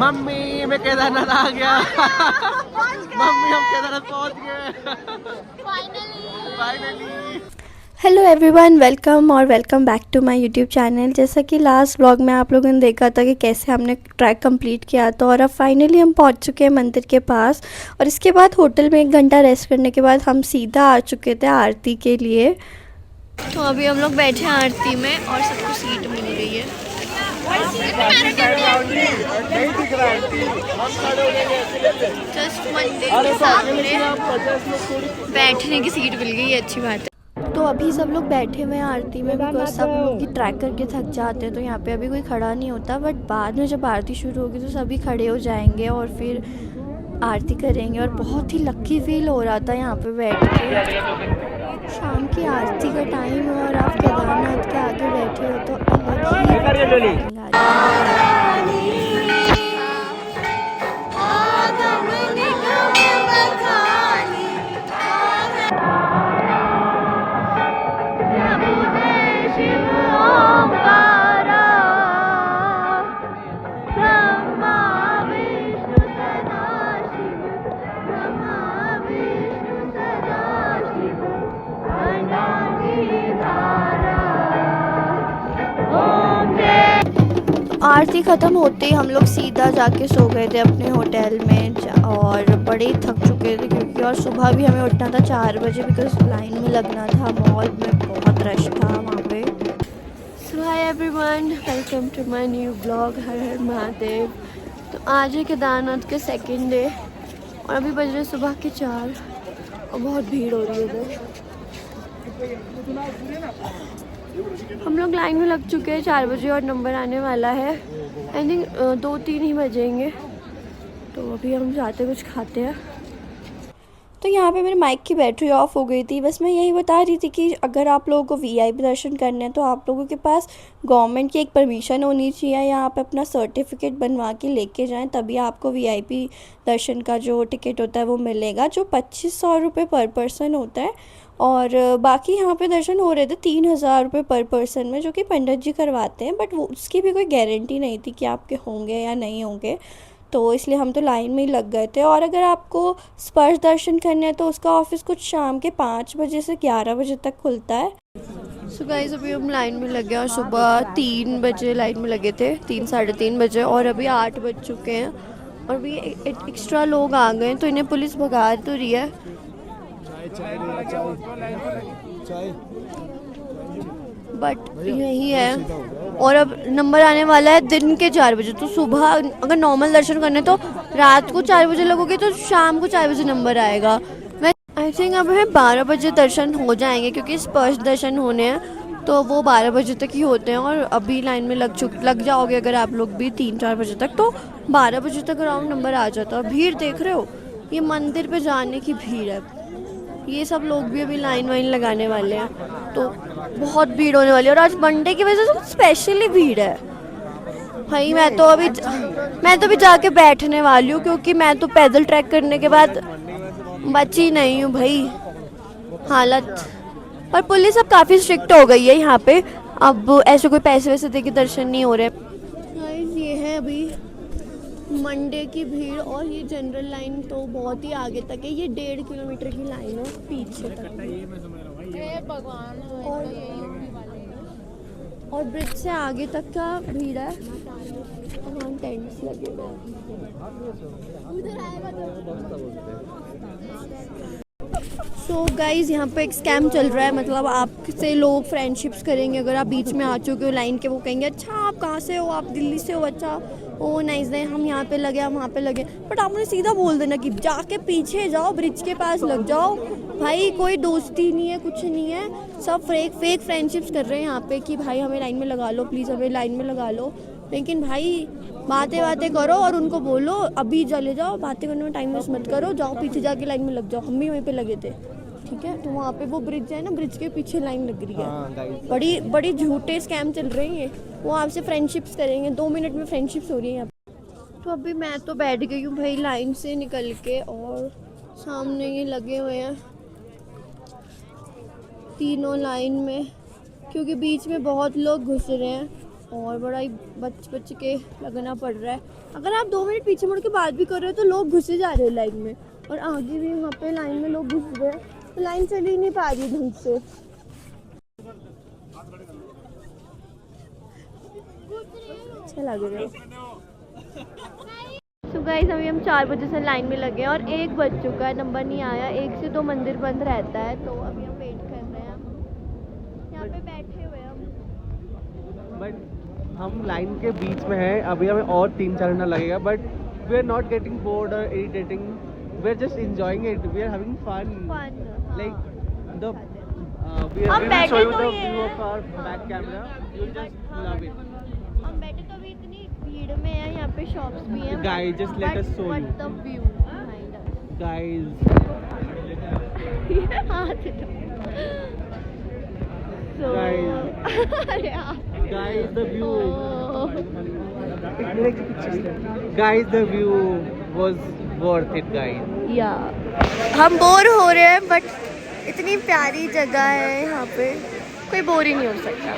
Mummy मैं केदारनाथ आ गया। Mummy हम केदारनाथ पहुंच गए finally. Hello everyone, welcome back to my YouTube channel. जैसा कि लास्ट व्लॉग में आप लोगों ने देखा था कि कैसे हमने ट्रैक कंप्लीट किया था और अब फाइनली हम पहुंच चुके हैं मंदिर के पास। और इसके बाद होटल में 1 घंटा रेस्ट करने के बाद हम सीधा आ चुके थे आरती के लिए। तो अभी हम लोग बैठे हैं आरती में और सबको सीट मिल गई है। जस्ट मंदिर के सामने बैठने की सीट मिल गई है, अच्छी बात है। तो अभी सब लोग बैठे हुए हैं आरती में, बिकॉज सब लोग की ट्रैक करके थक जाते हैं, तो यहाँ पे अभी कोई खड़ा नहीं होता। बट बाद में जब आरती शुरू होगी तो सभी खड़े हो जाएंगे और फिर आरती करेंगे। और बहुत ही लकी फील हो रहा था यहाँ पे बैठ के। शाम की आरती का टाइम है और आप केदारनाथ के आगे बैठे हो तो अलग ही फीलिंग आ रही है। आरती ख़त्म होते ही हम लोग सीधा जाके सो गए थे अपने होटल में और बड़े ही थक चुके थे क्योंकि और सुबह भी हमें उठना था 4 बजे, बिकॉज लाइन में लगना था। मॉल में बहुत रश था वहाँ पे। So hi everyone, welcome to my new blog. Har Har Mahadev. तो आज है केदारनाथ के सेकेंड डे और अभी बज रहे सुबह के 4 और बहुत भीड़ हो रही है उधर। हम लोग लाइन में लग चुके हैं 4 बजे और नंबर आने वाला है। आई थिंक 2-3 ही बजेंगे। तो अभी हम जाते कुछ खाते हैं। तो यहाँ पे मेरे माइक की बैटरी ऑफ हो गई थी। बस मैं यही बता रही थी कि अगर आप लोगों को वीआईपी दर्शन करने हैं तो आप लोगों के पास गवर्नमेंट की एक परमिशन होनी चाहिए। यहाँ पे अपना सर्टिफिकेट बनवा के लेके जाएं, तभी आपको वीआईपी दर्शन का जो टिकट होता है वो मिलेगा, जो 2500 रुपये पर पर्सन होता है। और बाकी यहाँ पे दर्शन हो रहे थे 3000 रुपये पर पर्सन में, जो कि पंडित जी करवाते हैं। बट वो उसकी भी कोई गारंटी नहीं थी कि आपके होंगे या नहीं होंगे, तो इसलिए हम तो लाइन में ही लग गए थे। और अगर आपको स्पर्श दर्शन करने हैं तो उसका ऑफिस कुछ शाम के 5 बजे से 11 बजे तक खुलता है। सो गाइस, अभी हम लाइन में लगे और सुबह 3 बजे लाइन में लगे थे, 3-3:30 बजे, और अभी 8 बज चुके हैं और अभी एक्स्ट्रा लोग आ गए, तो इन्हें पुलिस भगा तो रही है। बट यही है। और अब नंबर आने वाला है दिन के 4 बजे। तो सुबह अगर नॉर्मल दर्शन करने तो रात को 4 बजे लगोगे तो शाम को 4 बजे नंबर आएगा। मैं आई थिंक अब हमें 12 बजे दर्शन हो जाएंगे, क्योंकि स्पर्श दर्शन होने हैं तो वो 12 बजे तक ही होते हैं। और अभी लाइन में लग जाओगे अगर आप लोग भी 3-4 बजे तक, तो 12 बजे तक अराउंड नंबर आ जाता है। भीड़ देख रहे हो, ये मंदिर पे जाने की भीड़ है। ये सब लोग भी अभी लाइन वाइन लगाने वाले हैं, तो बहुत भीड़ होने वाली है। और आज मंडे की वजह से स्पेशली भीड़ है भाई। मैं तो अभी जाके बैठने वाली हूँ, क्योंकि मैं तो पैदल ट्रैक करने के बाद बची नहीं हूँ भाई हालत। पर पुलिस अब काफ़ी स्ट्रिक्ट हो गई है यहाँ पे, अब ऐसे कोई पैसे वैसे दे के दर्शन नहीं हो रहे। ये है अभी मंडे की भीड़। और ये जनरल लाइन तो बहुत ही आगे तक है, ये 1.5 किलोमीटर की लाइन है पीछे तक। और ब्रिज से आगे तक का भीड़ है, वहाँ टेंट्स लगे हुए हैं। सो गाइज, यहाँ पे एक स्कैम चल रहा है। मतलब आपसे लोग फ्रेंडशिप्स करेंगे अगर आप बीच में आ चुके हो लाइन के। वो कहेंगे अच्छा आप कहाँ से हो, आप दिल्ली से हो, अच्छा ओ नाइस नहीं, हम यहाँ पे लगे, हम वहाँ पे लगे। बट आपने सीधा बोल देना कि जाके पीछे जाओ, ब्रिज के पास लग जाओ। भाई कोई दोस्ती नहीं है, कुछ नहीं है, सब फेक फ्रेंडशिप्स कर रहे हैं यहाँ पे कि भाई हमें लाइन में लगा लो, प्लीज़ हमें लाइन में लगा लो। लेकिन भाई बातें करो और उनको बोलो अभी चले जाओ, बातें करने में टाइम वेस्ट मत करो, जाओ पीछे जाके लाइन में लग जाओ। हम भी वहीं पे लगे थे, ठीक है। तो वहाँ पे वो ब्रिज है ना, ब्रिज के पीछे लाइन लग रही है। बड़ी झूठे स्कैम चल रहे हैं। वो आपसे फ्रेंडशिप्स करेंगे, 2 मिनट में फ्रेंडशिप्स हो रही है यहाँ पे। तो अभी मैं तो बैठ गई हूँ भाई लाइन से निकल के, और सामने ये लगे हुए हैं तीनों लाइन में, क्योंकि बीच में बहुत लोग घुस रहे हैं। और बड़ा ही बच के लगना पड़ रहा है। अगर आप 2 मिनट पीछे मुड़ के बात भी कर रहे हो तो लोग घुसे जा रहे हैं लाइन में, और आगे भी वहाँ पे लाइन में लोग घुस रहे हैं, तो लाइन चल ही नहीं पा रही ढंग से। अच्छा लग रहा है। तो गाइस अभी हम 4 बजे से लाइन में लगे हैं और 1 बज चुका है, नंबर नहीं आया। 1 से 2 मंदिर बंद रहता है, तो अभी हम वेट कर रहे हैं। यहाँ पे बैठे हुए हम। बट हम लाइन के बीच में हैं, अभी हमें और 3-4 घंटा लगेगा, but we are not getting bored और irritating, we are just enjoying it, we are having fun like the we will show you the view of our back camera, you will just love it. हम बैठे तो अभी इतनी भीड़ में है, यहाँ पे शॉप्स भी हैं। Guys, just let us show you. the view behind us. Guys. So, guys, the view. Guys, the view was worth it, guys. Yeah. हम बोर हो रहे हैं, बट इतनी प्यारी जगह है यहाँ पे, कोई बोर ही नहीं हो सकता।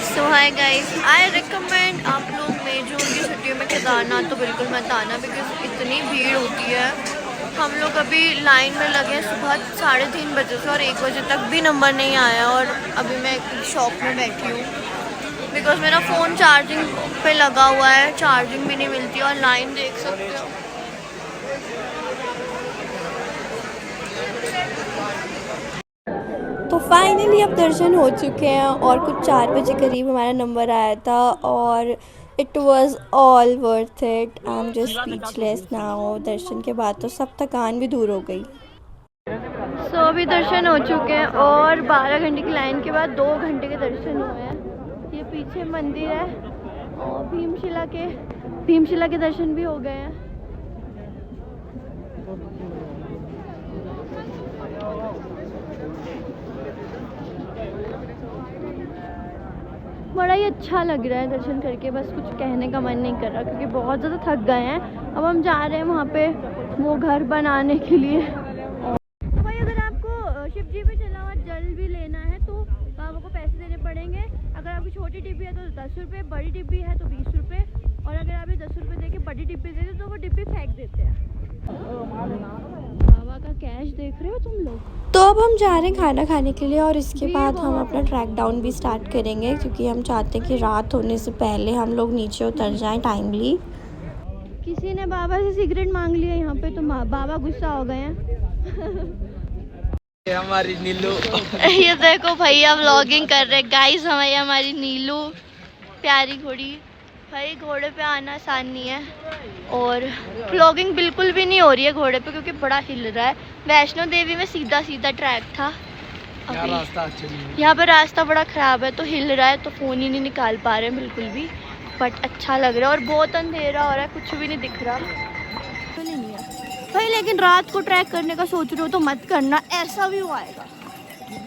सो हाय गाइस, आई रिकमेंड आप लोग मई जून की छुट्टियों में केदारनाथ तो बिल्कुल मत आना, बिकॉज इतनी भीड़ होती है। हम लोग अभी लाइन में लगे हैं सुबह 3:30 बजे से, और 1 बजे तक भी नंबर नहीं आया। और अभी मैं एक शॉप में बैठी हूँ, बिकॉज मेरा फ़ोन चार्जिंग पे लगा हुआ है, चार्जिंग भी नहीं मिलती, और लाइन देख सकते हो। तो फाइनली अब दर्शन हो चुके हैं, और कुछ 4 बजे करीब हमारा नंबर आया था, और it was all worth it. I am just speechless now. दर्शन के बाद तो सब थकान भी दूर हो गई। सो अभी दर्शन हो चुके हैं, और 12 घंटे की लाइन के बाद 2 घंटे के दर्शन हुए हैं। ये पीछे मंदिर है, और भीमशिला के दर्शन भी हो गए हैं। बड़ा ही अच्छा लग रहा है दर्शन करके, बस कुछ कहने का मन नहीं कर रहा, क्योंकि बहुत ज़्यादा थक गए हैं। अब हम जा रहे हैं वहाँ पे वो घर बनाने के लिए। तो भाई अगर आपको शिव जी पे चला हुआ जल भी लेना है तो बाबा को पैसे देने पड़ेंगे। अगर आपकी छोटी डिब्बी है तो 10 रुपये, बड़ी डिब्बी है तो 20 रुपये, और अगर आप 10 रुपये दे के बड़ी डिब्बी देते तो वो डिब्बी फेंक देते हैं। बाबा का कैश देख रहे हो तुम लोग। तो अब हम जा रहे हैं खाना खाने के लिए, और इसके बाद हम अपना ट्रैक डाउन भी स्टार्ट करेंगे, क्योंकि हम चाहते हैं कि रात होने से पहले हम लोग नीचे उतर जाएं टाइमली। किसी ने बाबा से सिगरेट मांग लिया यहाँ पे, तो बाबा गुस्सा हो गए हैं। हमारी नीलू ये देखो भैया व्लॉगिंग कर रहे गाइस, हमारी नीलू प्यारी घोड़ी। भाई घोड़े पे आना आसान नहीं है, और व्लॉगिंग बिल्कुल भी नहीं हो रही है घोड़े पे, क्योंकि बड़ा हिल रहा है। वैष्णो देवी में सीधा ट्रैक था, यहाँ पे रास्ता बड़ा ख़राब है, तो हिल रहा है, तो फ़ोन ही नहीं निकाल पा रहे हैं बिल्कुल भी। बट अच्छा लग रहा है, और बहुत अंधेरा हो रहा है, कुछ भी नहीं दिख रहा भाई। लेकिन रात को ट्रैक करने का सोच रहे हो तो मत करना, ऐसा व्यू आएगा।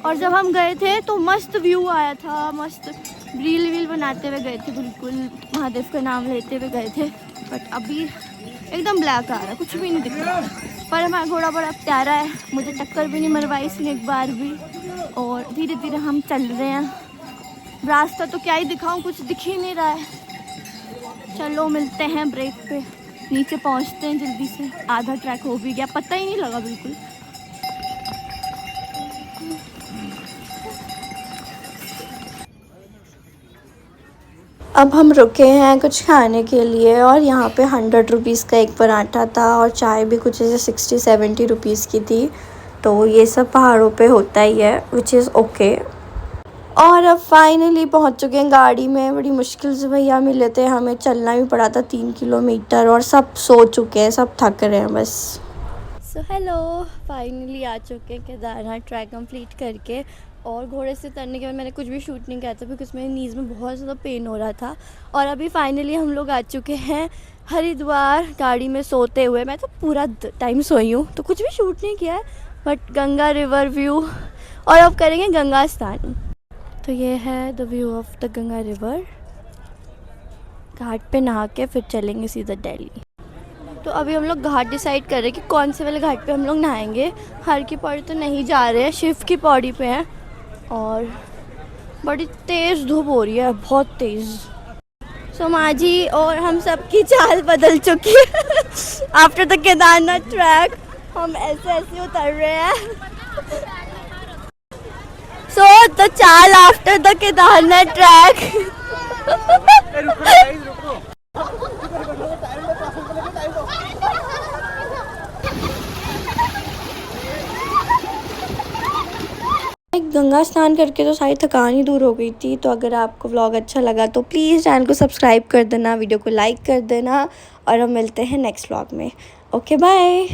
और जब हम गए थे तो मस्त व्यू आया था, मस्त रील बनाते हुए गए थे, बिल्कुल महादेव का नाम लेते हुए गए थे। बट अभी एकदम ब्लैक आ रहा है, कुछ भी नहीं दिख रहा। पर हमारा घोड़ा बड़ा प्यारा है, मुझे टक्कर भी नहीं मरवाई इसने एक बार भी। और धीरे धीरे हम चल रहे हैं, रास्ता तो क्या ही दिखाऊं, कुछ दिख ही नहीं रहा है। चलो मिलते हैं ब्रेक पे, नीचे पहुंचते हैं जल्दी से। आधा ट्रैक हो भी गया, पता ही नहीं लगा बिल्कुल। अब हम रुके हैं कुछ खाने के लिए, और यहाँ पे 100 रुपीज़ का एक पराठा था, और चाय भी कुछ ऐसे 60-70 रुपीज़ की थी। तो ये सब पहाड़ों पे होता ही है, विच इज़ ओके। और अब फाइनली पहुँच चुके हैं गाड़ी में। बड़ी मुश्किल से भैया मिले थे, हमें चलना भी पड़ा था 3 किलोमीटर, और सब सो चुके हैं, सब थक रहे हैं बस। सो हेलो, फाइनली आ चुके हैं केदारनाथ ट्रैक कंप्लीट करके। और घोड़े से उतरने के बाद मैंने कुछ भी शूट नहीं किया था, बिकॉज मेरे नीज़ में बहुत ज़्यादा पेन हो रहा था। और अभी फाइनली हम लोग आ चुके हैं हरिद्वार, गाड़ी में सोते हुए। मैं तो पूरा टाइम सोई हूँ, तो कुछ भी शूट नहीं किया है, बट गंगा रिवर व्यू। और अब करेंगे गंगा स्नान। तो ये है the view of the Ganga river. घाट पे नहा के फिर चलेंगे सीधा दिल्ली। तो अभी हम लोग घाट डिसाइड कर रहे हैं कि कौन से वाले घाट पे हम लोग नहाएंगे। हर की पौड़ी तो नहीं जा रहे हैं, शिव की पौड़ी पे हैं। और बड़ी तेज़ धूप हो रही है, बहुत तेज़। सो माँ जी और हम सब की चाल बदल चुकी है। आफ्टर द केदारनाथ ट्रैक हम ऐसे ऐसे उतर रहे हैं। सो द चाल after the Kedarnath track. Ganga स्नान करके तो सारी थकान ही दूर हो गई थी। तो अगर आपको व्लॉग अच्छा लगा तो प्लीज़ चैनल को सब्सक्राइब कर देना, वीडियो को लाइक कर देना और हम मिलते हैं नेक्स्ट व्लॉग में। Okay bye.